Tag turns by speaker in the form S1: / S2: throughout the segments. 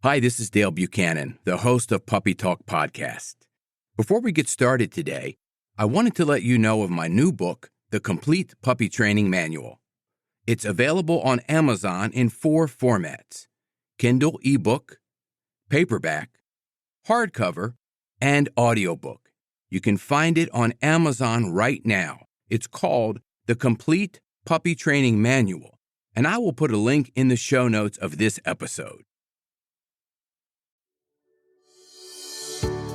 S1: Hi, this is Dale Buchanan, the host of Puppy Talk Podcast. Before we get started today, I wanted to let you know of my new book, The Complete Puppy Training Manual. It's available on Amazon in 4 formats: Kindle ebook, paperback, hardcover, and audiobook. You can find it on Amazon right now. It's called The Complete Puppy Training Manual, and I will put a link in the show notes of this episode.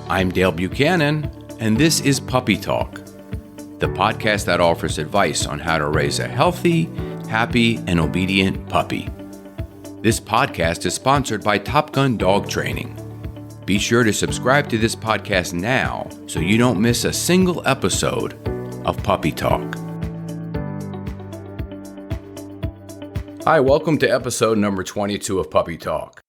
S1: I'm Dale Buchanan, and this is Puppy Talk, the podcast that offers advice on how to raise a healthy, happy, and obedient puppy. This podcast is sponsored by Top Gun Dog Training. Be sure to subscribe to this podcast now so you don't miss a single episode of Puppy Talk. Hi, welcome to episode number 22 of Puppy Talk.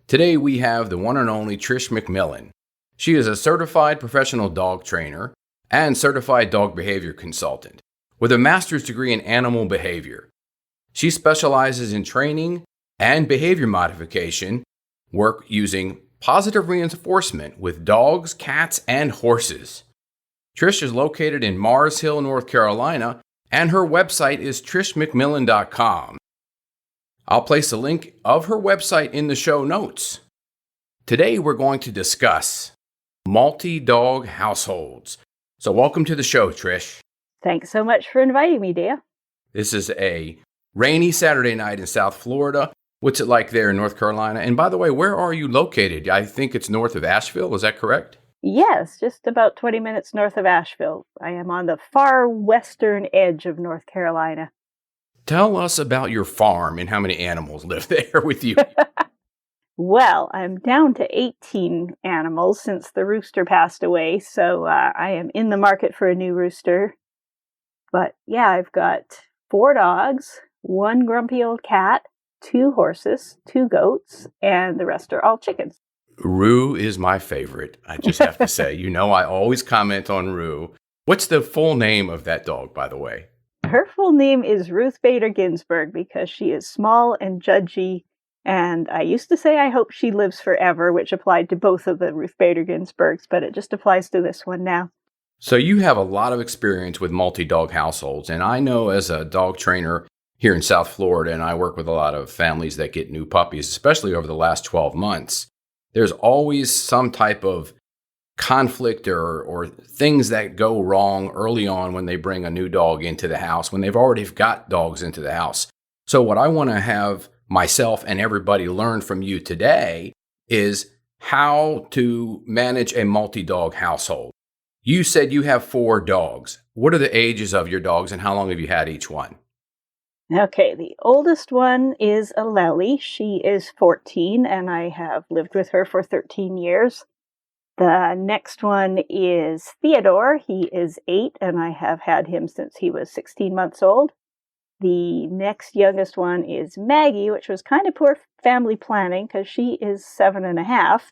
S1: Today we have the one and only Trish McMillan. She is a certified professional dog trainer and certified dog behavior consultant with a master's degree in animal behavior. She specializes in training and behavior modification work using positive reinforcement with dogs, cats, and horses. Trish is located in Mars Hill, North Carolina, and her website is trishmcmillan.com. I'll place a link of her website in the show notes. Today we're going to discuss multi-dog households. So welcome to the show, Trish.
S2: Thanks so much for inviting me, Dale.
S1: This is a rainy Saturday night in South Florida. What's it like there in North Carolina? And by the way, where are you located? I think it's north of Asheville. Is that correct?
S2: Yes, just about 20 minutes north of Asheville. I am on the far western edge of North Carolina.
S1: Tell us about your farm and how many animals live there with you.
S2: Well, I'm down to 18 animals since the rooster passed away, so I am in the market for a new rooster. But yeah, I've got 4 dogs, 1 grumpy old cat, 2 horses, 2 goats, and the rest are all chickens.
S1: Rue is my favorite, I just have to say. You know, I always comment on Rue. What's the full name of that dog, by the way?
S2: Her full name is Ruth Bader Ginsburg because she is small and judgy. And I used to say I hope she lives forever, which applied to both of the Ruth Bader Ginsburgs, but it just applies to this one now.
S1: So you have a lot of experience with multi-dog households. And I know as a dog trainer here in South Florida, and I work with a lot of families that get new puppies, especially over the last 12 months, there's always some type of conflict or things that go wrong early on when they bring a new dog into the house, when they've already got dogs into the house. So what I want to have myself and everybody learn from you today is how to manage a multi-dog household. You said you have 4 dogs. What are the ages of your dogs and how long have you had each one?
S2: Okay, the oldest one is a Lely. She is 14 and I have lived with her for 13 years. The next one is Theodore. He is 8 and I have had him since he was 16 months old. The next youngest one is Maggie, which was kind of poor family planning because she is 7.5,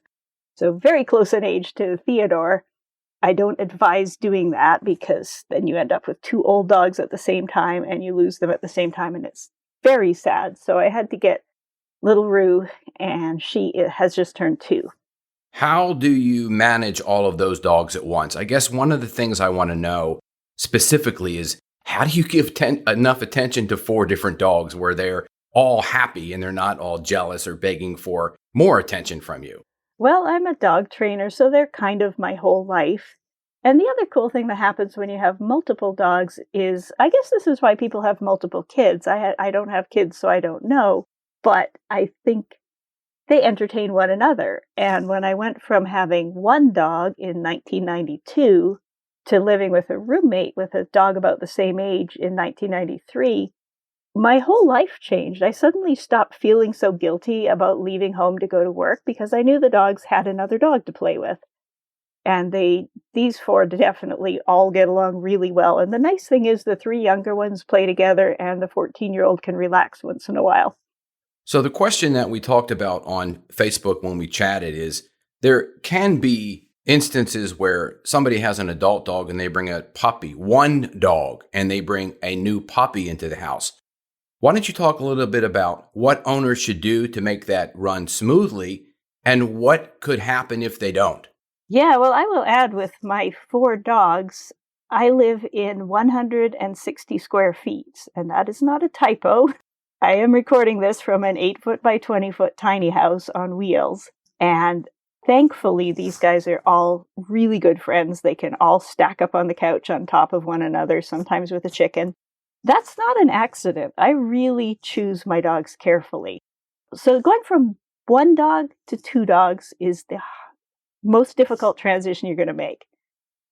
S2: so very close in age to Theodore. I don't advise doing that because then you end up with 2 old dogs at the same time and you lose them at the same time and it's very sad. So I had to get little Rue and she has just turned 2.
S1: How do you manage all of those dogs at once? I guess one of the things I want to know specifically is how do you give enough attention to 4 different dogs where they're all happy and they're not all jealous or begging for more attention from you?
S2: Well, I'm a dog trainer, so they're kind of my whole life. And the other cool thing that happens when you have multiple dogs is, I guess this is why people have multiple kids. I don't have kids, so I don't know. But I think they entertain one another. And when I went from having 1 dog in 1992 to living with a roommate with a dog about the same age in 1993, my whole life changed. I suddenly stopped feeling so guilty about leaving home to go to work because I knew the dogs had another dog to play with. And these 4 definitely all get along really well. And the nice thing is the 3 younger ones play together and the 14-year-old can relax once in a while.
S1: So the question that we talked about on Facebook when we chatted is there can be instances where somebody has an adult dog and they bring a puppy, 1 dog, and they bring a new puppy into the house. Why don't you talk a little bit about what owners should do to make that run smoothly And what could happen if they don't?
S2: Yeah, well, I will add with my 4 dogs, I live in 160 square feet, and that is not a typo. I am recording this from an 8-foot by 20-foot tiny house on wheels, and thankfully these guys are all really good friends. They can all stack up on the couch on top of one another, sometimes with a chicken. That's not an accident. I really choose my dogs carefully. So going from 1 dog to 2 dogs is the most difficult transition you're going to make.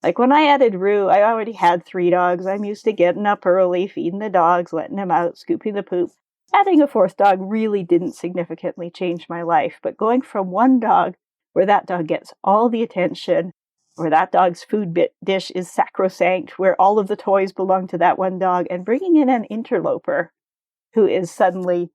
S2: Like when I added Rue, I already had 3 dogs. I'm used to getting up early, feeding the dogs, letting them out, scooping the poop. Adding a 4th dog really didn't significantly change my life, but going from 1 dog, where that dog gets all the attention, where that dog's dish is sacrosanct, where all of the toys belong to that 1 dog, and bringing in an interloper who is suddenly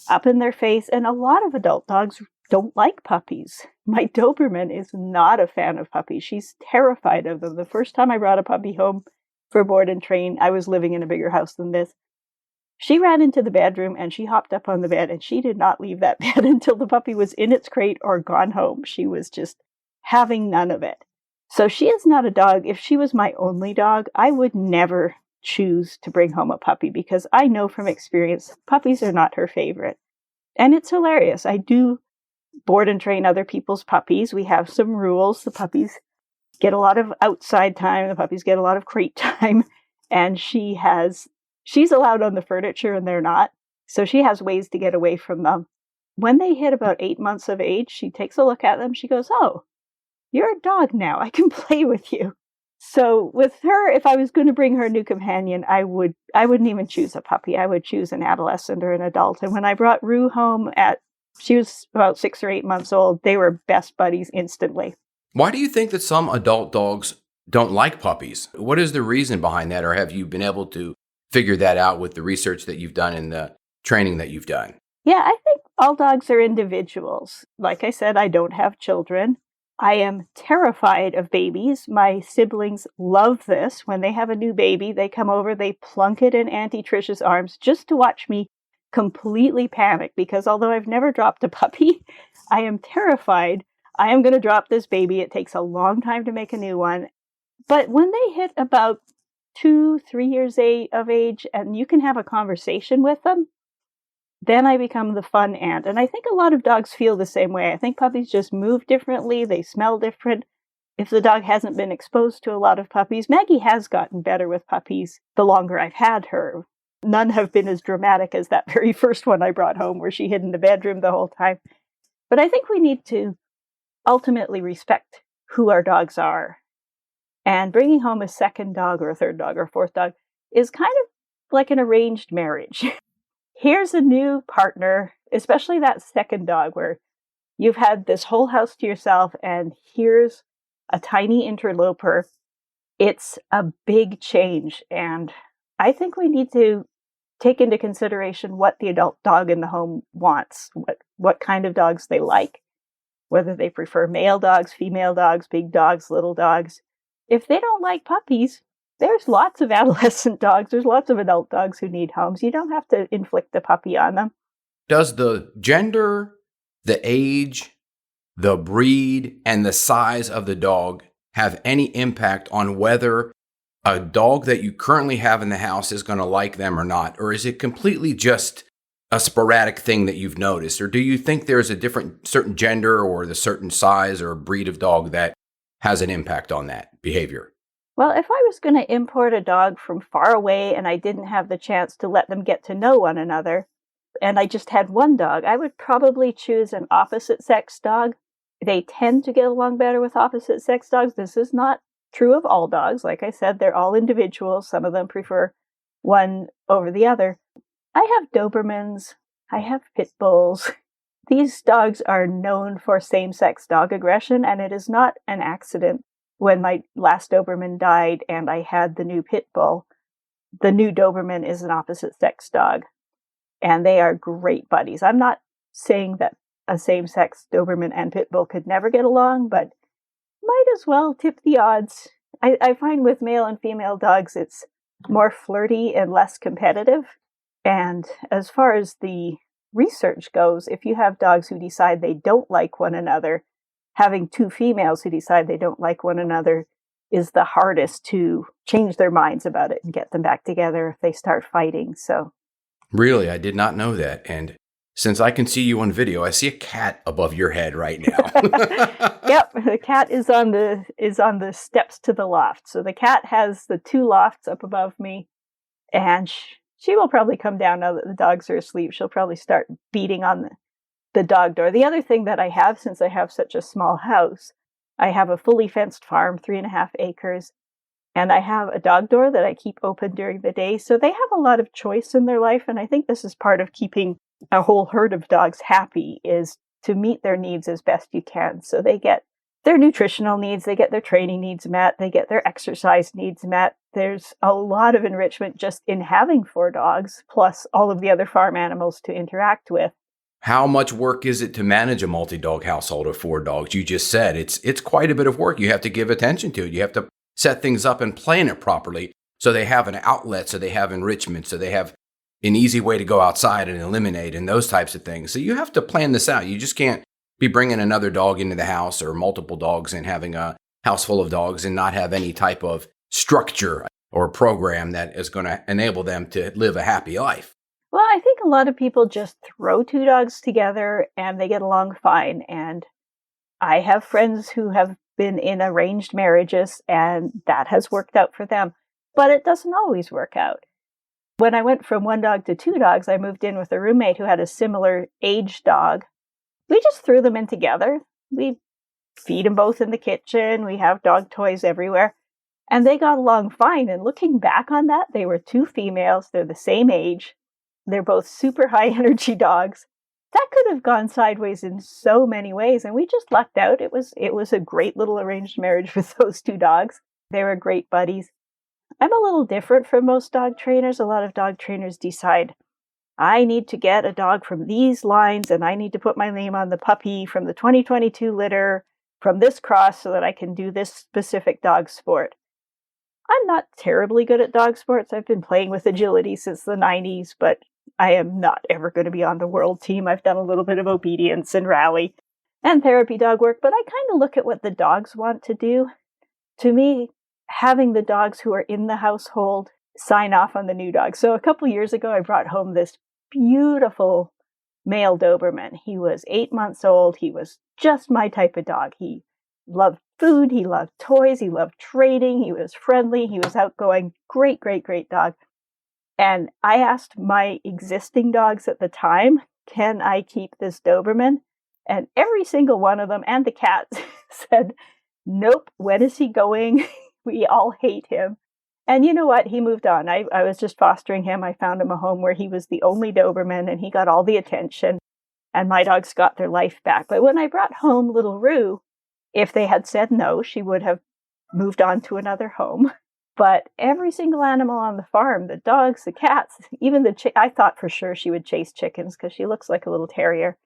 S2: up in their face, and a lot of adult dogs don't like puppies. My Doberman is not a fan of puppies. She's terrified of them. The first time I brought a puppy home for board and train, I was living in a bigger house than this. She ran into the bedroom and she hopped up on the bed and she did not leave that bed until the puppy was in its crate or gone home. She was just having none of it. So she is not a dog. If she was my only dog, I would never choose to bring home a puppy because I know from experience, puppies are not her favorite. And it's hilarious. I do board and train other people's puppies. We have some rules. The puppies get a lot of outside time. The puppies get a lot of crate time. And she's allowed on the furniture and they're not. So she has ways to get away from them. When they hit about 8 months of age, she takes a look at them. She goes, "Oh, you're a dog now. I can play with you." So with her, if I was going to bring her a new companion, I wouldn't even choose a puppy. I would choose an adolescent or an adult. And when I brought Rue home she was about 6 or 8 months old, they were best buddies instantly.
S1: Why do you think that some adult dogs don't like puppies? What is the reason behind that? Or have you been able to figure that out with the research that you've done and the training that you've done?
S2: Yeah, I think all dogs are individuals. Like I said, I don't have children. I am terrified of babies. My siblings love this. When they have a new baby, they come over, they plunk it in Auntie Trish's arms just to watch me completely panic because although I've never dropped a puppy, I am terrified. I am going to drop this baby. It takes a long time to make a new one. But when they hit about 2-3 years of age and you can have a conversation with them, then I become the fun aunt. And I think a lot of dogs feel the same way. I think puppies just move differently. They smell different. If the dog hasn't been exposed to a lot of puppies, Maggie has gotten better with puppies the longer I've had her. None have been as dramatic as that very first one I brought home where she hid in the bedroom the whole time. But I think we need to ultimately respect who our dogs are. And bringing home a 2nd dog or a 3rd dog or a 4th dog is kind of like an arranged marriage. Here's a new partner, especially that 2nd dog where you've had this whole house to yourself and here's a tiny interloper. It's a big change. And I think we need to take into consideration what the adult dog in the home wants, what kind of dogs they like, whether they prefer male dogs, female dogs, big dogs, little dogs. If they don't like puppies, there's lots of adolescent dogs. There's lots of adult dogs who need homes. You don't have to inflict the puppy on them.
S1: Does the gender, the age, the breed, and the size of the dog have any impact on whether a dog that you currently have in the house is going to like them or not? Or is it completely just a sporadic thing that you've noticed? Or do you think there's a certain gender or the certain size or breed of dog that has an impact on that behavior?
S2: Well, if I was going to import a dog from far away and I didn't have the chance to let them get to know one another, and I just had 1 dog, I would probably choose an opposite sex dog. They tend to get along better with opposite sex dogs. This is not true of all dogs. Like I said, they're all individuals. Some of them prefer one over the other. I have Dobermans. I have pit bulls. These dogs are known for same-sex dog aggression, and it is not an accident. When my last Doberman died and I had the new pit bull, the new Doberman is an opposite-sex dog, and they are great buddies. I'm not saying that a same-sex Doberman and pit bull could never get along, but might as well tip the odds. I find with male and female dogs, it's more flirty and less competitive. And as far as the research goes, if you have dogs who decide they don't like one another, having two females who decide they don't like one another is the hardest to change their minds about it and get them back together if they start fighting. So,
S1: really, I did not know that. And since I can see you on video, I see a cat above your head right now.
S2: Yep, the cat is on the steps to the loft. So the cat has the two lofts up above me, and she will probably come down now that the dogs are asleep. She'll probably start beating on the dog door. The other thing that I have, since I have such a small house, I have a fully fenced farm, 3.5 acres, and I have a dog door that I keep open during the day. So they have a lot of choice in their life, and I think this is part of keeping a whole herd of dogs happy, is to meet their needs as best you can. So they get their nutritional needs, they get their training needs met, they get their exercise needs met. There's a lot of enrichment just in having 4 dogs, plus all of the other farm animals to interact with.
S1: How much work is it to manage a multi-dog household of 4 dogs? You just said it's quite a bit of work. You have to give attention to it. You have to set things up and plan it properly so they have an outlet, so they have enrichment, so they have an easy way to go outside and eliminate and those types of things. So you have to plan this out. You just can't be bringing another dog into the house or multiple dogs and having a house full of dogs and not have any type of structure or program that is going to enable them to live a happy life.
S2: Well, I think a lot of people just throw 2 dogs together and they get along fine. And I have friends who have been in arranged marriages and that has worked out for them. But it doesn't always work out. When I went from 1 dog to 2 dogs, I moved in with a roommate who had a similar age dog. We just threw them in together. We feed them both in the kitchen. We have dog toys everywhere. And they got along fine. And looking back on that, they were 2 females. They're the same age. They're both super high energy dogs. That could have gone sideways in so many ways. And we just lucked out. It was a great little arranged marriage with those 2 dogs. They were great buddies. I'm a little different from most dog trainers. A lot of dog trainers decide, I need to get a dog from these lines and I need to put my name on the puppy from the 2022 litter from this cross so that I can do this specific dog sport. I'm not terribly good at dog sports. I've been playing with agility since the 90s, but I am not ever going to be on the world team. I've done a little bit of obedience and rally and therapy dog work, but I kind of look at what the dogs want to do. To me, having the dogs who are in the household sign off on the new dog. So a couple years ago, I brought home this beautiful male Doberman. He was 8 months old. He was just my type of dog. He loved food. He loved toys. He loved trading. He was friendly. He was outgoing. Great, great, great dog. And I asked my existing dogs at the time, can I keep this Doberman? And every single one of them and the cats said, nope, when is he going? We all hate him. And you know what? He moved on. I was just fostering him. I found him a home where he was the only Doberman and he got all the attention. And my dogs got their life back. But when I brought home little Rue, if they had said no, she would have moved on to another home. But every single animal on the farm, the dogs, the cats, even I thought for sure she would chase chickens because she looks like a little terrier.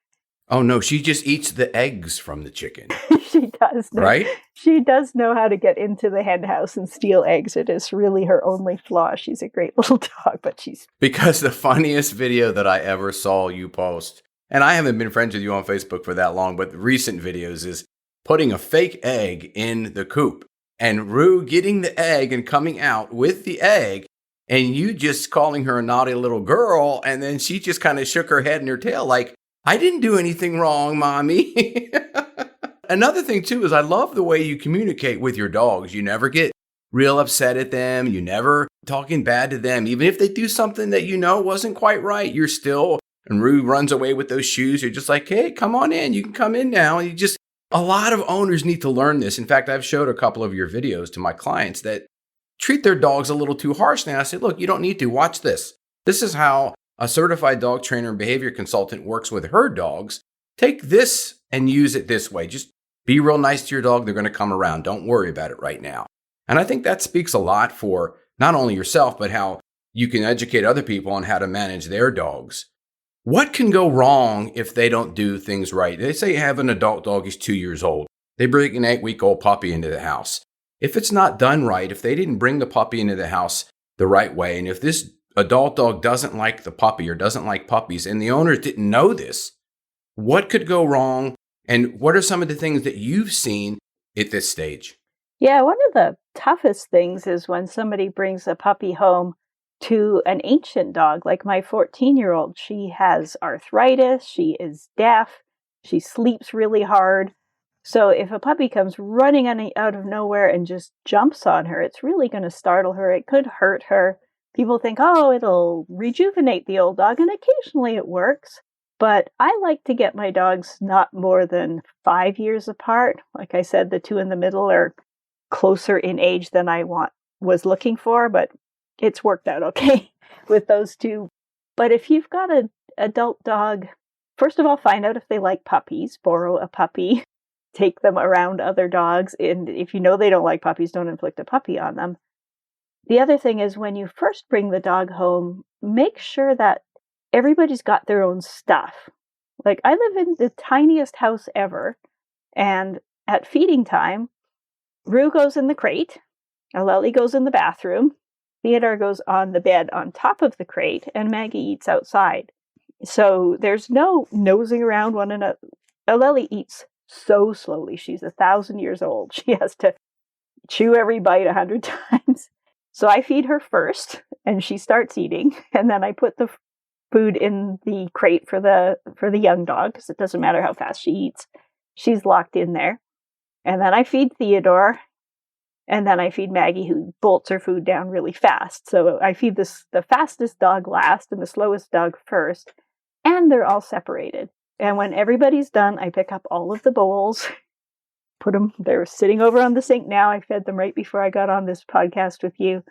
S1: Oh, no, she just eats the eggs from the chicken.
S2: She does.
S1: Right?
S2: She does know how to get into the hen house and steal eggs. It is really her only flaw. She's a great little dog, but she's...
S1: Because the funniest video that I ever saw you post, and I haven't been friends with you on Facebook for that long, but the recent videos is putting a fake egg in the coop and Rue getting the egg and coming out with the egg and you just calling her a naughty little girl. And then she just kind of shook her head and her tail like, I didn't do anything wrong, mommy. Another thing, too, is I love the way you communicate with your dogs. You never get real upset at them. You never talking bad to them. Even if they do something that you know wasn't quite right, you're still, and Rue runs away with those shoes. You're just like, hey, come on in. You can come in now. And a lot of owners need to learn this. In fact, I've showed a couple of your videos to my clients that treat their dogs a little too harshly. And I said, look, you don't need to. Watch this. This is how a certified dog trainer and behavior consultant works with her dogs. Take this and use it this way. Just be real nice to your dog. They're going to come around. Don't worry about it right now. And I think that speaks a lot for not only yourself, but how you can educate other people on how to manage their dogs. What can go wrong if they don't do things right? They say you have an adult dog, he's 2 years old. They bring an 8-week-old puppy into the house. If it's not done right, if they didn't bring the puppy into the house the right way, and if this adult dog doesn't like the puppy or doesn't like puppies, and the owners didn't know this, what could go wrong? And what are some of the things that you've seen at this stage?
S2: Yeah, one of the toughest things is when somebody brings a puppy home to an ancient dog, like my 14-year-old. She has arthritis, she is deaf, she sleeps really hard. So if a puppy comes running out of nowhere and just jumps on her, it's really going to startle her. It could hurt her. People think, oh, it'll rejuvenate the old dog, and occasionally it works. But I like to get my dogs not more than 5 years apart. Like I said, the two in the middle are closer in age than I was looking for, but it's worked out okay with those two. But if you've got an adult dog, first of all, find out if they like puppies, borrow a puppy, take them around other dogs. And if you know they don't like puppies, don't inflict a puppy on them. The other thing is when you first bring the dog home, make sure that everybody's got their own stuff. Like I live in the tiniest house ever, and at feeding time, Rue goes in the crate, Aleli goes in the bathroom, Theodore goes on the bed on top of the crate, and Maggie eats outside. So there's no nosing around one another. Aleli eats so slowly. She's 1,000 years old. She has to chew every bite 100 times. So I feed her first, and she starts eating, and then I put the food in the crate for the young dog, because it doesn't matter how fast she eats. She's locked in there. And then I feed Theodore, and then I feed Maggie, who bolts her food down really fast. So I feed the fastest dog last and the slowest dog first, and they're all separated. And when everybody's done, I pick up all of the bowls, put them, they're sitting over on the sink now. I fed them right before I got on this podcast with you.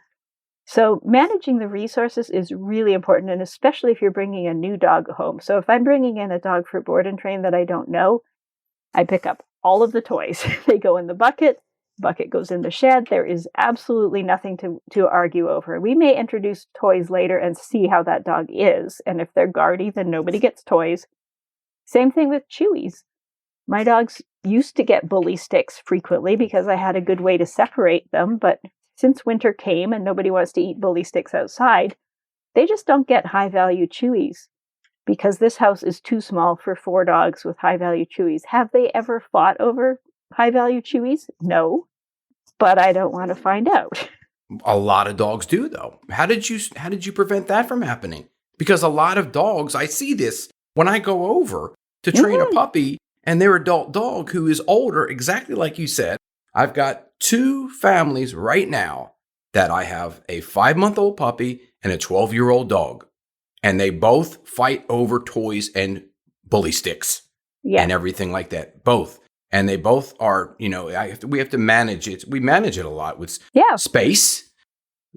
S2: So managing the resources is really important, and especially if you're bringing a new dog home. So if I'm bringing in a dog for board and train that I don't know, I pick up all of the toys. They go in the bucket goes in the shed. There is absolutely nothing to argue over. We may introduce toys later and see how that dog is, and if they're guardy, then nobody gets toys. Same thing with chewies. My dogs used to get bully sticks frequently because I had a good way to separate them, but since winter came and nobody wants to eat bully sticks outside, they just don't get high-value chewies because this house is too small for 4 dogs with high-value chewies. Have they ever fought over high-value chewies? No, but I don't want to find out.
S1: A lot of dogs do, though. How did you prevent that from happening? Because a lot of dogs, I see this when I go over to train a puppy and their adult dog who is older, exactly like you said. I've got 2 families right now that I have a 5-month-old puppy and a 12-year-old dog. And they both fight over toys and bully sticks and everything like that. Both. And they both are, we have to manage it. We manage it a lot with space.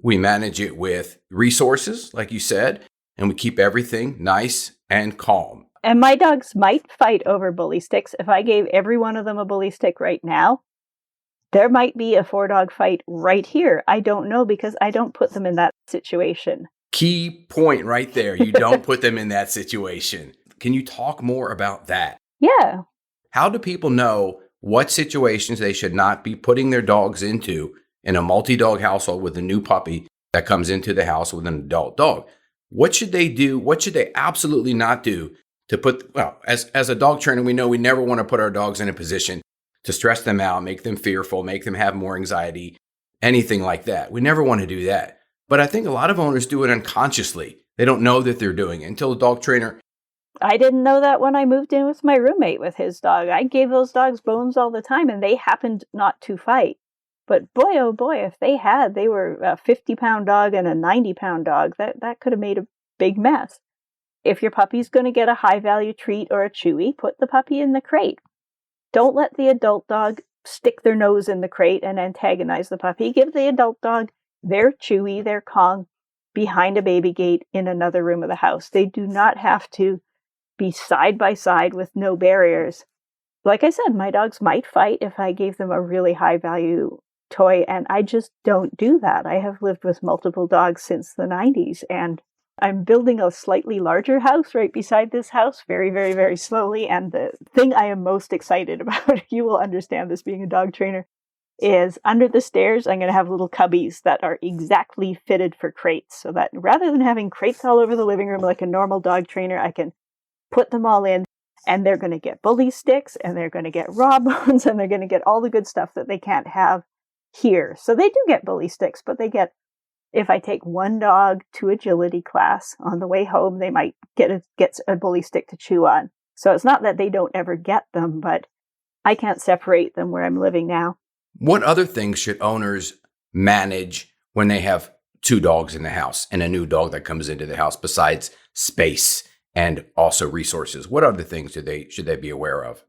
S1: We manage it with resources, like you said, and we keep everything nice and calm.
S2: And my dogs might fight over bully sticks. If I gave every one of them a bully stick right now, there might be a 4-dog fight right here. I don't know because I don't put them in that situation.
S1: Key point right there. You don't put them in that situation. Can you talk more about that?
S2: Yeah.
S1: How do people know what situations they should not be putting their dogs into in a multi-dog household with a new puppy that comes into the house with an adult dog? What should they do? What should they absolutely not do to put, as a dog trainer, we know we never want to put our dogs in a position to stress them out, make them fearful, make them have more anxiety, anything like that. We never want to do that. But I think a lot of owners do it unconsciously. They don't know that they're doing it until the dog trainer.
S2: I didn't know that when I moved in with my roommate with his dog. I gave those dogs bones all the time, and they happened not to fight. But boy, oh boy, if they were a 50-pound dog and a 90-pound dog, that could have made a big mess. If your puppy's going to get a high-value treat or a chewy, put the puppy in the crate. Don't let the adult dog stick their nose in the crate and antagonize the puppy. Give the adult dog their chewy, their Kong, behind a baby gate in another room of the house. They do not have to be side by side with no barriers. Like I said, my dogs might fight if I gave them a really high-value toy, and I just don't do that. I have lived with multiple dogs since the 90s, and I'm building a slightly larger house right beside this house very, very, very slowly. And the thing I am most excited about, you will understand this being a dog trainer, is under the stairs, I'm going to have little cubbies that are exactly fitted for crates, so that rather than having crates all over the living room like a normal dog trainer, I can put them all in, and they're going to get bully sticks, and they're going to get raw bones, and they're going to get all the good stuff that they can't have here. So they do get bully sticks, but they get, if I take one dog to agility class, on the way home, they might get a bully stick to chew on. So it's not that they don't ever get them, but I can't separate them where I'm living now.
S1: What other things should owners manage when they have two dogs in the house and a new dog that comes into the house besides space and also resources? What other things should they be aware of?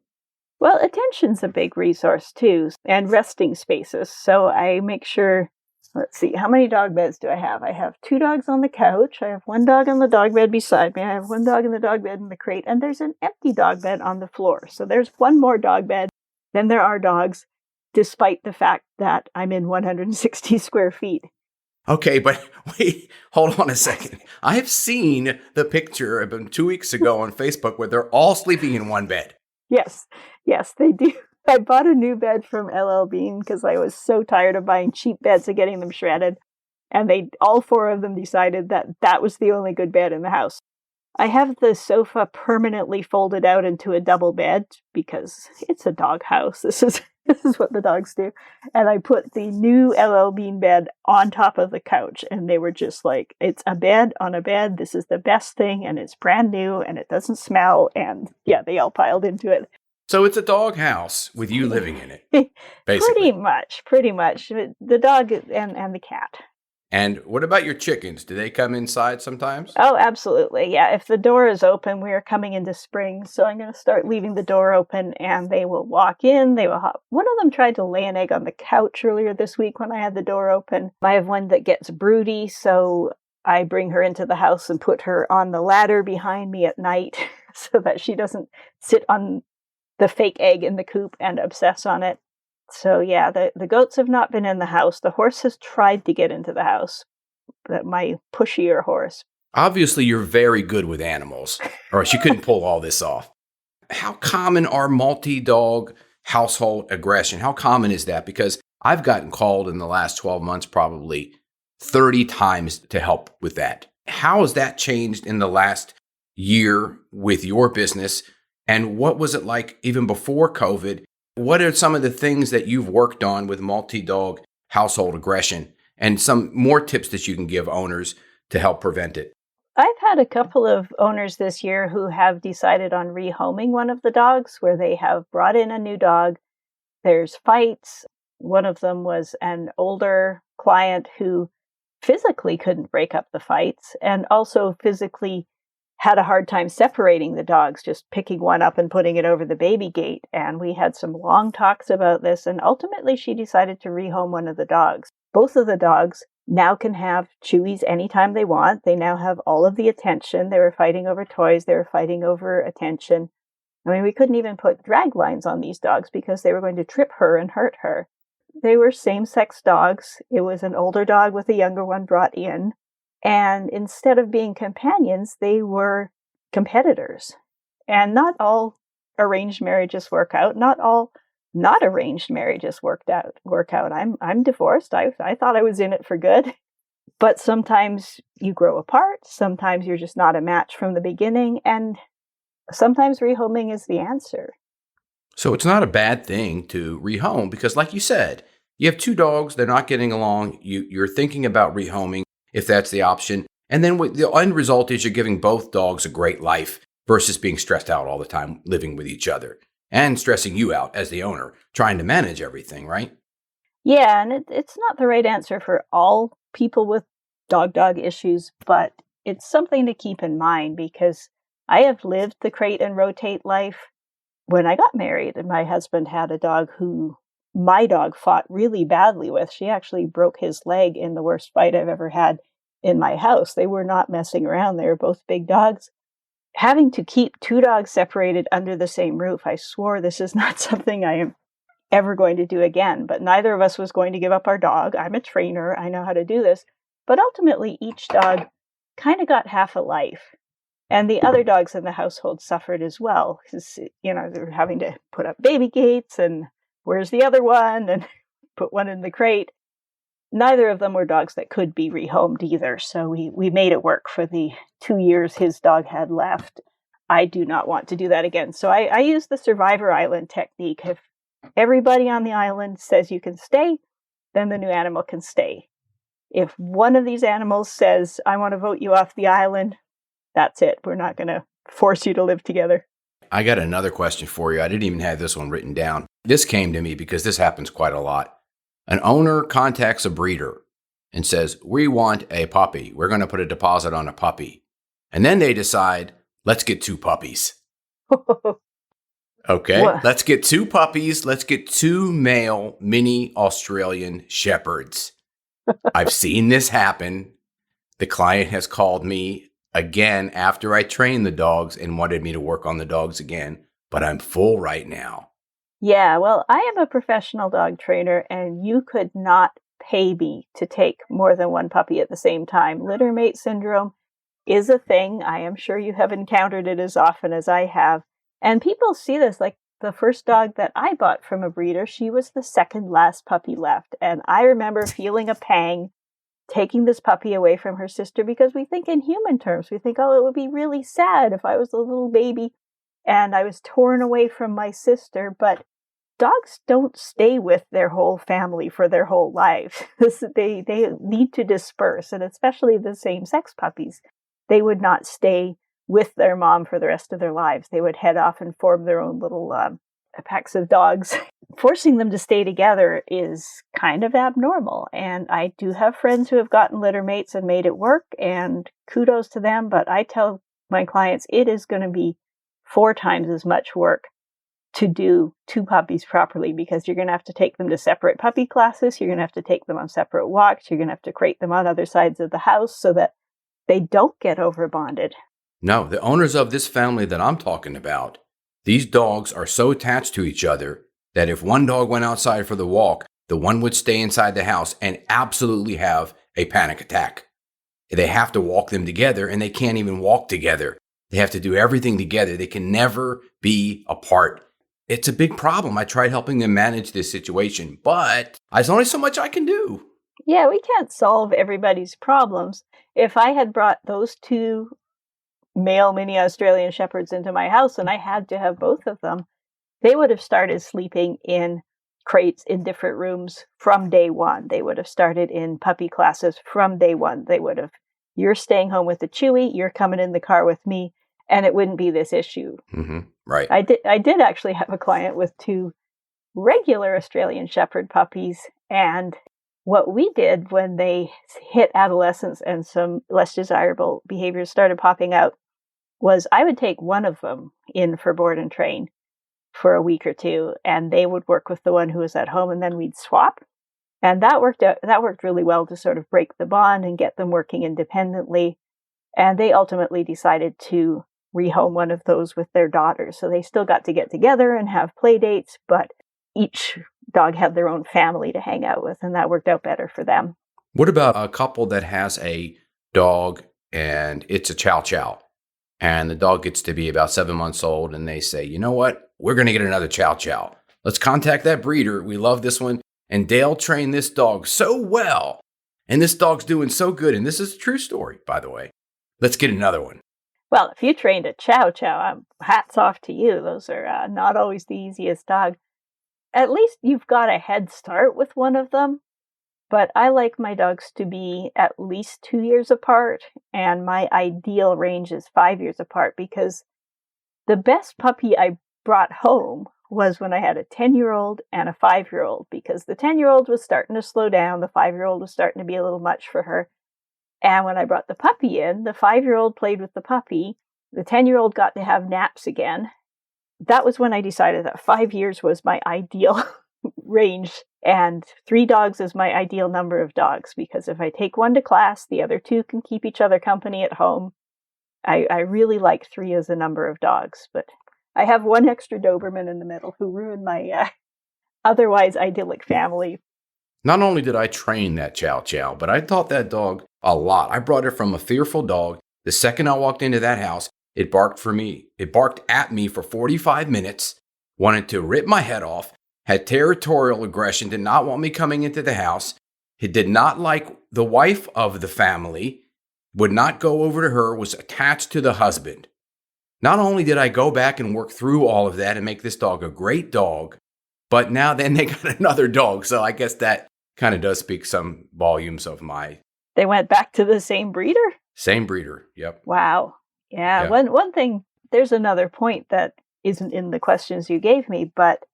S2: Well, attention's a big resource too, and resting spaces. So I make sure, let's see, how many dog beds do I have? I have 2 dogs on the couch. I have 1 dog on the dog bed beside me. I have 1 dog in the dog bed in the crate, and there's an empty dog bed on the floor. So there's 1 more dog bed than there are dogs, despite the fact that I'm in 160 square feet.
S1: Okay, but wait, hold on a second. I've seen the picture about 2 weeks ago on Facebook where they're all sleeping in one bed.
S2: Yes, they do. I bought a new bed from LL Bean because I was so tired of buying cheap beds and getting them shredded. And all 4 of them decided that was the only good bed in the house. I have the sofa permanently folded out into a double bed because it's a dog house. This is what the dogs do. And I put the new LL Bean bed on top of the couch, and they were just like, it's a bed on a bed. This is the best thing, and it's brand new, and it doesn't smell. And yeah, they all piled into it.
S1: So it's a dog house with you living in it, basically.
S2: Pretty much. The dog and the cat.
S1: And what about your chickens? Do they come inside sometimes?
S2: Oh, absolutely. Yeah, if the door is open, we are coming into spring, so I'm going to start leaving the door open, and they will walk in. They will hop. One of them tried to lay an egg on the couch earlier this week when I had the door open. I have one that gets broody, so I bring her into the house and put her on the ladder behind me at night so that she doesn't sit on the fake egg in the coop and obsess on it. So yeah, the goats have not been in the house. The horse has tried to get into the house, my pushier horse.
S1: Obviously, you're very good with animals, or else you couldn't pull all this off. How common are multi-dog household aggression? How common is that? Because I've gotten called in the last 12 months probably 30 times to help with that. How has that changed in the last year with your business? And what was it like even before COVID? What are some of the things that you've worked on with multi-dog household aggression and some more tips that you can give owners to help prevent it?
S2: I've had a couple of owners this year who have decided on rehoming one of the dogs, where they have brought in a new dog. There's fights. One of them was an older client who physically couldn't break up the fights and also physically had a hard time separating the dogs, just picking one up and putting it over the baby gate. And we had some long talks about this, and ultimately she decided to rehome one of the dogs. Both of the dogs now can have chewies anytime they want. They now have all of the attention. They were fighting over toys. They were fighting over attention. I mean, we couldn't even put drag lines on these dogs because they were going to trip her and hurt her. They were same-sex dogs. It was an older dog with a younger one brought in. And instead of being companions, they were competitors. And not all arranged marriages work out. Not all not arranged marriages work out. I'm divorced. I thought I was in it for good. But sometimes you grow apart. Sometimes you're just not a match from the beginning. And sometimes rehoming is the answer.
S1: So it's not a bad thing to rehome because, like you said, you have 2 dogs. They're not getting along. You're thinking about rehoming if that's the option. And then the end result is you're giving both dogs a great life versus being stressed out all the time living with each other and stressing you out as the owner, trying to manage everything, right?
S2: Yeah, and it's not the right answer for all people with dog issues, but it's something to keep in mind because I have lived the crate and rotate life. When I got married, and my husband had a dog who my dog fought really badly with. She actually broke his leg in the worst fight I've ever had in my house. They were not messing around. They were both big dogs. Having to keep 2 dogs separated under the same roof, I swore this is not something I am ever going to do again. But neither of us was going to give up our dog. I'm a trainer. I know how to do this. But ultimately, each dog kind of got half a life. And the other dogs in the household suffered as well. Because, they were having to put up baby gates and where's the other one? And put one in the crate. Neither of them were dogs that could be rehomed either, so we made it work for the 2 years his dog had left. I do not want to do that again. So I use the survivor island technique. If everybody on the island says you can stay, then the new animal can stay. If one of these animals says, I want to vote you off the island, that's it. We're not going to force you to live together.
S1: I got another question for you. I didn't even have this one written down. This came to me because this happens quite a lot. An owner contacts a breeder and says, we want a puppy. We're going to put a deposit on a puppy. And then they decide, let's get 2 puppies. Okay,
S2: What?
S1: Let's get 2 puppies. Let's get 2 male mini Australian shepherds. I've seen this happen. The client has called me again after I trained the dogs and wanted me to work on the dogs again, but I'm full right now.
S2: Yeah, well, I am a professional dog trainer, and you could not pay me to take more than one puppy at the same time. Litter mate syndrome is a thing. I am sure you have encountered it as often as I have. And people see this, like the first dog that I bought from a breeder, she was the second last puppy left. And I remember feeling a pang taking this puppy away from her sister, because we think in human terms. We think, oh, it would be really sad if I was a little baby and I was torn away from my sister. But dogs don't stay with their whole family for their whole life. They need to disperse, and especially the same-sex puppies. They would not stay with their mom for the rest of their lives. They would head off and form their own little packs of dogs. Forcing them to stay together is kind of abnormal, and I do have friends who have gotten litter mates and made it work, and kudos to them, but I tell my clients it is going to be 4 times as much work to do 2 puppies properly, because you're going to have to take them to separate puppy classes, you're going to have to take them on separate walks, you're going to have to crate them on other sides of the house so that they don't get over bonded.
S1: No, the owners of this family that I'm talking about, these dogs are so attached to each other that if one dog went outside for the walk, the one would stay inside the house and absolutely have a panic attack. They have to walk them together, and they can't even walk together. They have to do everything together. They can never be apart. It's a big problem. I tried helping them manage this situation, but there's only so much I can do.
S2: Yeah, we can't solve everybody's problems. If I had brought those 2 male mini Australian shepherds into my house and I had to have both of them, they would have started sleeping in crates in different rooms from day one. They would have started in puppy classes from day one. They would have, you're staying home with the Chewy, you're coming in the car with me, and it wouldn't be this issue.
S1: Mm-hmm. Right.
S2: I did actually have a client with 2 regular Australian Shepherd puppies, and what we did when they hit adolescence and some less desirable behaviors started popping out was I would take one of them in for board and train for a week or 2, and they would work with the one who was at home, and then we'd swap. And that worked really well to sort of break the bond and get them working independently. And they ultimately decided to rehome one of those with their daughters. So they still got to get together and have play dates, but each dog had their own family to hang out with, and that worked out better for them.
S1: What about a couple that has a dog and it's a chow chow, and the dog gets to be about 7 months old, and they say, you know what? We're going to get another chow chow. Let's contact that breeder. We love this one. And Dale trained this dog so well, and this dog's doing so good. And this is a true story, by the way. Let's get another one.
S2: Well, if you trained a chow chow, hats off to you. Those are not always the easiest dog. At least you've got a head start with one of them. But I like my dogs to be at least 2 years apart, and my ideal range is 5 years apart, because the best puppy I brought home was when I had a 10-year-old and a 5-year-old, because the 10-year-old was starting to slow down, the 5-year-old was starting to be a little much for her. And when I brought the puppy in, the 5-year-old played with the puppy, the 10-year-old got to have naps again. That was when I decided that 5 years was my ideal range, and 3 dogs is my ideal number of dogs, because if I take one to class, the other 2 can keep each other company at home. I really like 3 as a number of dogs, but I have one extra Doberman in the middle who ruined my otherwise idyllic family.
S1: Not only did I train that chow chow, but I taught that dog a lot. I brought it from a fearful dog. The second I walked into that house, it barked for me. It barked at me for 45 minutes, wanted to rip my head off, had territorial aggression, did not want me coming into the house. He did not like the wife of the family, would not go over to her, was attached to the husband. Not only did I go back and work through all of that and make this dog a great dog, but now then they got another dog. So I guess that kind of does speak some volumes of my...
S2: They went back to the same breeder?
S1: Same breeder, yep.
S2: Wow. Yeah. One thing, there's another point that isn't in the questions you gave me, but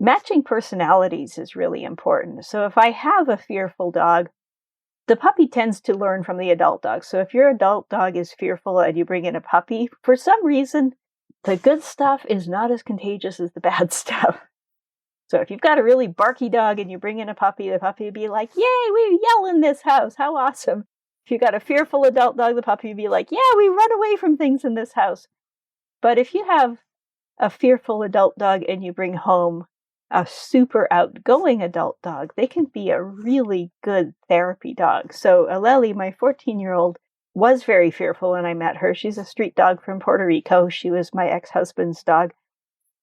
S2: matching personalities is really important. So if I have a fearful dog, the puppy tends to learn from the adult dog. So if your adult dog is fearful and you bring in a puppy, for some reason, the good stuff is not as contagious as the bad stuff. So if you've got a really barky dog and you bring in a puppy, the puppy would be like, yay, we yell in this house. How awesome. If you've got a fearful adult dog, the puppy would be like, yeah, we run away from things in this house. But if you have a fearful adult dog and you bring home a super outgoing adult dog, they can be a really good therapy dog. So Aleli, my 14-year-old, was very fearful when I met her. She's a street dog from Puerto Rico. She was my ex-husband's dog.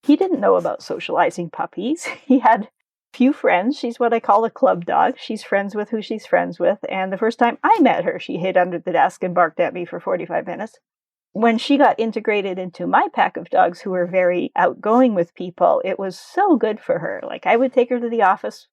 S2: He didn't know about socializing puppies. He had few friends. She's what I call a club dog. She's friends with who she's friends with. And the first time I met her, she hid under the desk and barked at me for 45 minutes. When she got integrated into my pack of dogs who were very outgoing with people, it was so good for her. Like, I would take her to the office.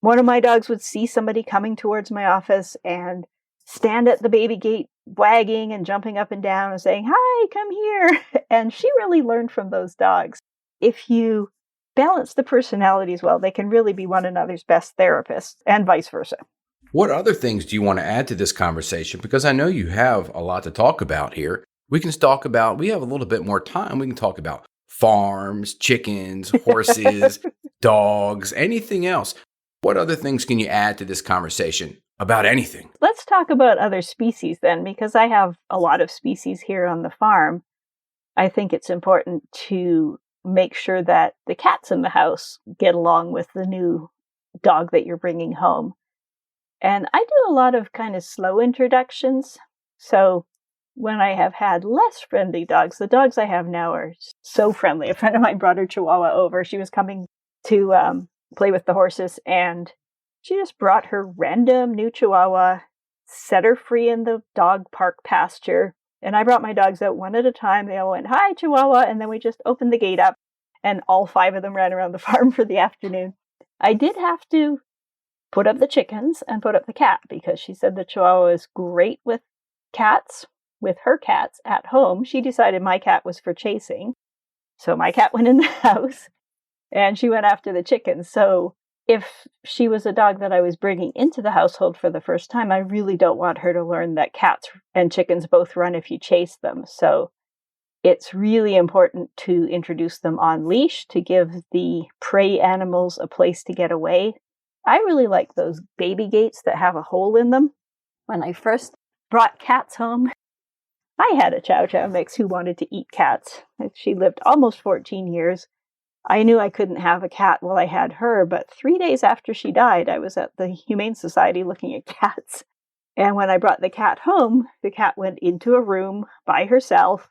S2: One of my dogs would see somebody coming towards my office and stand at the baby gate, wagging and jumping up and down and saying, hi, come here. And she really learned from those dogs. If you balance the personalities well, they can really be one another's best therapists, and vice versa.
S1: What other things do you want to add to this conversation? Because I know you have a lot to talk about here. We can talk about, we have a little bit more time. We can talk about farms, chickens, horses, dogs, anything else. What other things can you add to this conversation about anything?
S2: Let's talk about other species then, because I have a lot of species here on the farm. I think it's important to make sure that the cats in the house get along with the new dog that you're bringing home. And I do a lot of kind of slow introductions. So when I have had less friendly dogs, the dogs I have now are so friendly. A friend of mine brought her Chihuahua over. She was coming to play with the horses, and she just brought her random new Chihuahua, set her free in the dog park pasture. And I brought my dogs out one at a time. They all went, hi, Chihuahua. And then we just opened the gate up, and all 5 of them ran around the farm for the afternoon. I did have to put up the chickens and put up the cat, because she said the Chihuahua is great with cats, with her cats at home. She decided my cat was for chasing. So my cat went in the house and she went after the chickens. So if she was a dog that I was bringing into the household for the first time, I really don't want her to learn that cats and chickens both run if you chase them. So it's really important to introduce them on leash to give the prey animals a place to get away. I really like those baby gates that have a hole in them. When I first brought cats home, I had a Chow Chow mix who wanted to eat cats. She lived almost 14 years. I knew I couldn't have a cat while I had her, but 3 days after she died, I was at the Humane Society looking at cats. And when I brought the cat home, the cat went into a room by herself.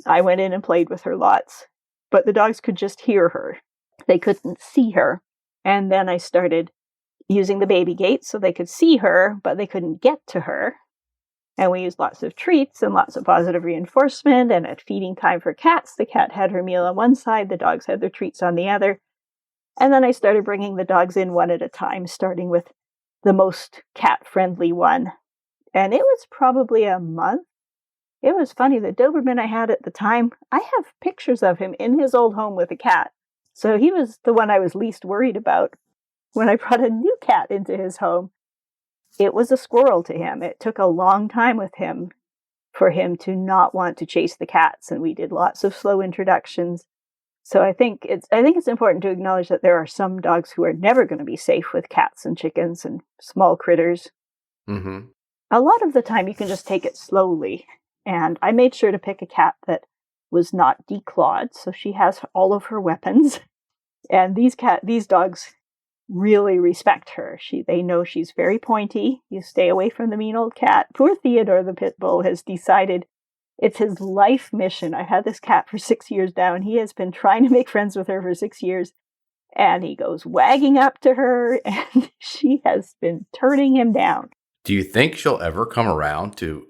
S2: I went in and played with her lots, but the dogs could just hear her. They couldn't see her. And then I started using the baby gate so they could see her, but they couldn't get to her. And we used lots of treats and lots of positive reinforcement. And at feeding time for cats, the cat had her meal on one side, the dogs had their treats on the other. And then I started bringing the dogs in one at a time, starting with the most cat-friendly one. And it was probably a month. It was funny, the Doberman I had at the time, I have pictures of him in his old home with a cat. So he was the one I was least worried about. When I brought a new cat into his home, it was a squirrel to him. It took a long time with him for him to not want to chase the cats, and we did lots of slow introductions. So I think it's important to acknowledge that there are some dogs who are never going to be safe with cats and chickens and small critters.
S1: Mm-hmm.
S2: A lot of the time you can just take it slowly. And I made sure to pick a cat that was not declawed, so she has all of her weapons. And these dogs really respect her. They know she's very pointy. You stay away from the mean old cat. Poor Theodore, the pit bull, has decided it's his life mission. I've had this cat for 6 years now, and he has been trying to make friends with her for 6 years. And he goes wagging up to her, and she has been turning him down.
S1: Do you think she'll ever come around to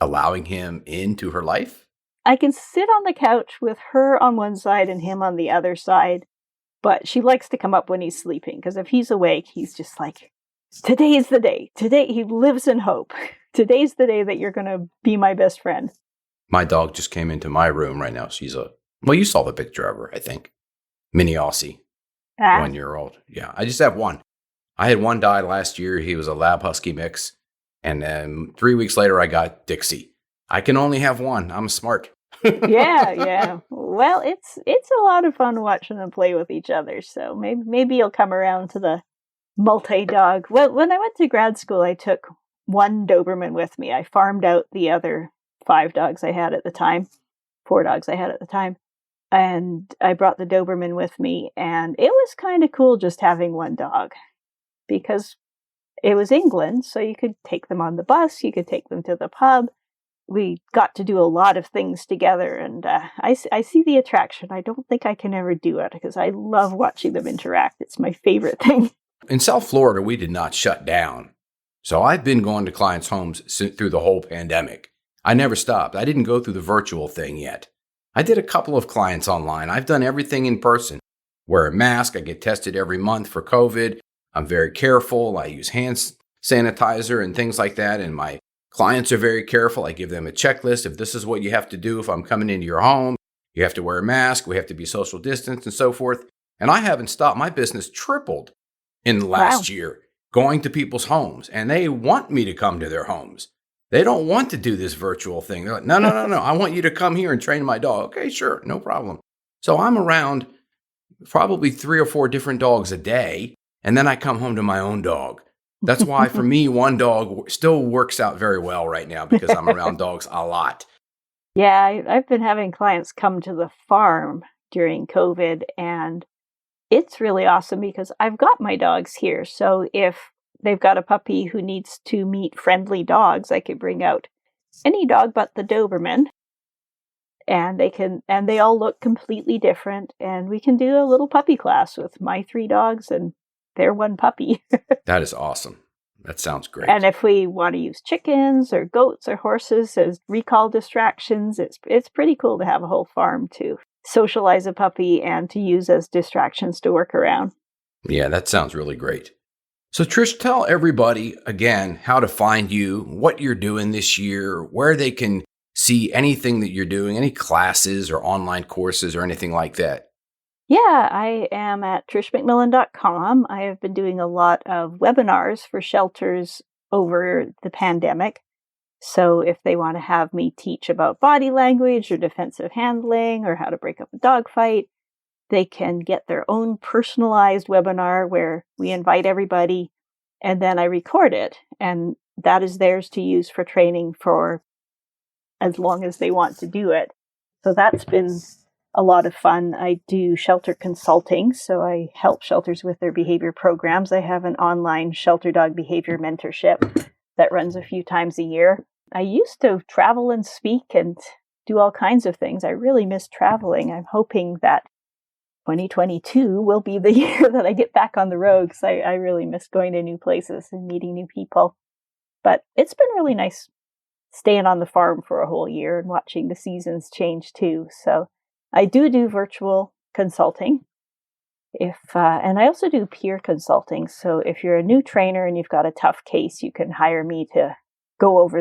S1: allowing him into her life?
S2: I can sit on the couch with her on one side and him on the other side, but she likes to come up when he's sleeping, because if he's awake, he's just like, today's the day. Today, he lives in hope. Today's the day that you're going to be my best friend.
S1: My dog just came into my room right now. Well, you saw the picture of her, I think. Mini Aussie, 1 year old. Yeah, I just have one. I had one die last year. He was a Lab Husky mix. And then 3 weeks later, I got Dixie. I can only have one. I'm smart.
S2: Yeah. Well, it's a lot of fun watching them play with each other. So maybe you'll come around to the multi-dog. Well, when I went to grad school, I took one Doberman with me. I farmed out the other 4 dogs I had at the time. And I brought the Doberman with me. And it was kind of cool just having one dog, because it was England. So you could take them on the bus. You could take them to the pub. We got to do a lot of things together, and I see the attraction. I don't think I can ever do it, because I love watching them interact. It's my favorite thing.
S1: In South Florida, we did not shut down. So I've been going to clients' homes through the whole pandemic. I never stopped. I didn't go through the virtual thing yet. I did a couple of clients online. I've done everything in person. Wear a mask. I get tested every month for COVID. I'm very careful. I use hand sanitizer and things like that, and my clients are very careful. I give them a checklist. If this is what you have to do if I'm coming into your home, you have to wear a mask, we have to be social distance and so forth. And I haven't stopped. My business tripled in the last year going to people's homes, and they want me to come to their homes. They don't want to do this virtual thing. They're like, no. I want you to come here and train my dog. Okay, sure, no problem. So I'm around probably 3 or 4 different dogs a day, and then I come home to my own dog. That's why, for me, one dog still works out very well right now, because I'm around dogs a lot.
S2: Yeah, I've been having clients come to the farm during COVID, and it's really awesome because I've got my dogs here. So if they've got a puppy who needs to meet friendly dogs, I could bring out any dog but the Doberman, and they all look completely different, and we can do a little puppy class with my 3 dogs and their 1 puppy.
S1: That is awesome. That sounds great.
S2: And if we want to use chickens or goats or horses as recall distractions, it's pretty cool to have a whole farm to socialize a puppy and to use as distractions to work around.
S1: Yeah, that sounds really great. So Trish, tell everybody again how to find you, what you're doing this year, where they can see anything that you're doing, any classes or online courses or anything like that.
S2: Yeah, I am at trishmcmillan.com. I have been doing a lot of webinars for shelters over the pandemic. So if they want to have me teach about body language or defensive handling or how to break up a dog fight, they can get their own personalized webinar where we invite everybody, and then I record it. And that is theirs to use for training for as long as they want to do it. So that's been a lot of fun. I do shelter consulting, so I help shelters with their behavior programs. I have an online shelter dog behavior mentorship that runs a few times a year. I used to travel and speak and do all kinds of things. I really miss traveling. I'm hoping that 2022 will be the year that I get back on the road, because I really miss going to new places and meeting new people. But it's been really nice staying on the farm for a whole year and watching the seasons change too. So I do virtual consulting. And I also do peer consulting. So if you're a new trainer and you've got a tough case, you can hire me to go over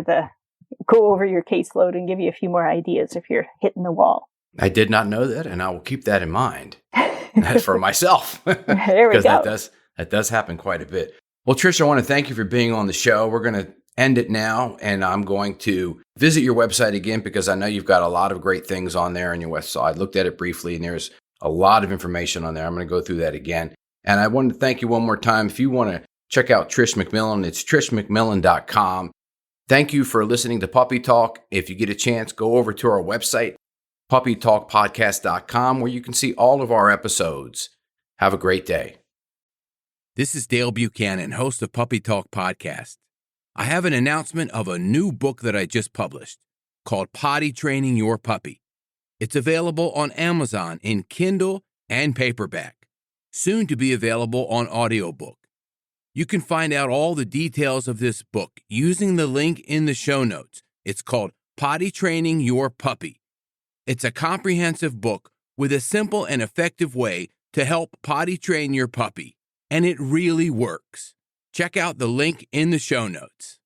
S2: your caseload and give you a few more ideas if you're hitting the wall.
S1: I did not know that, and I will keep that in mind for myself.
S2: There we go.
S1: That does happen quite a bit. Well, Trish, I want to thank you for being on the show. We're going to end it now, and I'm going to visit your website again, because I know you've got a lot of great things on there on your website. I looked at it briefly, and there's a lot of information on there. I'm going to go through that again. And I want to thank you one more time. If you want to check out Trish McMillan, it's trishmcmillan.com. Thank you for listening to Puppy Talk. If you get a chance, go over to our website, puppytalkpodcast.com, where you can see all of our episodes. Have a great day. This is Dale Buchanan, host of Puppy Talk Podcast. I have an announcement of a new book that I just published called Potty Training Your Puppy. It's available on Amazon in Kindle and paperback. soon to be available on audiobook. You can find out all the details of this book using the link in the show notes. It's called Potty Training Your Puppy. It's a comprehensive book with a simple and effective way to help potty train your puppy, and it really works. Check out the link in the show notes.